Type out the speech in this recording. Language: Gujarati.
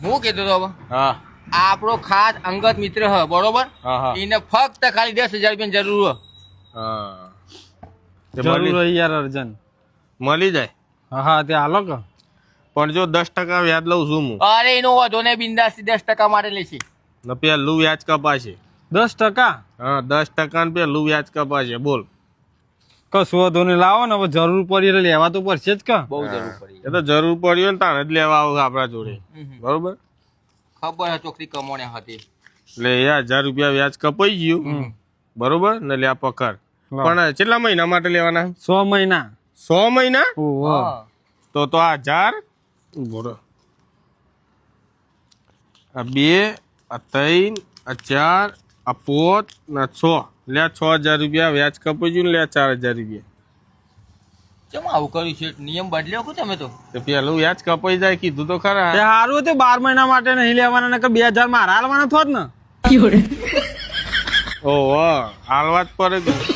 હું કીધું તો હવે હા આપણો ખાસ અંગત મિત્ર હ બરોબર હા હા એને ફક્ત ખાલી 10,000 રૂપિયાની જરૂર હ હા તે જરૂર મળી હોય યાર અર્જન. મળી જાય હા હા તે હાલો કે પણ જો 10% વ્યાજ લઉં છું હું અરે એનો વધો ને બિંદાસ 10% માટે લેશે ને પેલું વ્યાજ કપાશે 10%. હા 10% ને પેલું વ્યાજ કપાશે બોલ કશું વાંધો નહીં, લાવો ને હવે જરૂર પડી એટલે લેવા તો પડશે જ કે. બહુ જરૂર પડી એ તો જરૂર પડી હોય ને તાણે જ લેવા આવું આપણા જોડે બરોબર ખબર હ ચોકરી કમોણે હતી એટલે એ 1000 રૂપિયા વ્યાજ કપાઈ ગયું બરોબર ને લે આ પકડ લાવો. પણ કેટલા મહિના માટે લેવાના 100 મહિના. 100 મહિના ઓહો. હા. તો આ 1000 બોલો આ 2 આ 3 આ 4 આ 5 ને 6 લે 6000 રૂપિયા વ્યાજ કપાઈ ગયું ને લે 4000 રૂપિયા કેમ આવું કર્યું છે નિયમ બદલ્યો કે તમે તો તો પેલું વ્યાજ કપાઈ જાય કીધું તો ખરા તે સારું હતું 12 મહિના માટે નહીં લેવાના, નકર 2000 મારા હાલવાના થોત ને. ઓહો હાલવા જ પડે જોયું?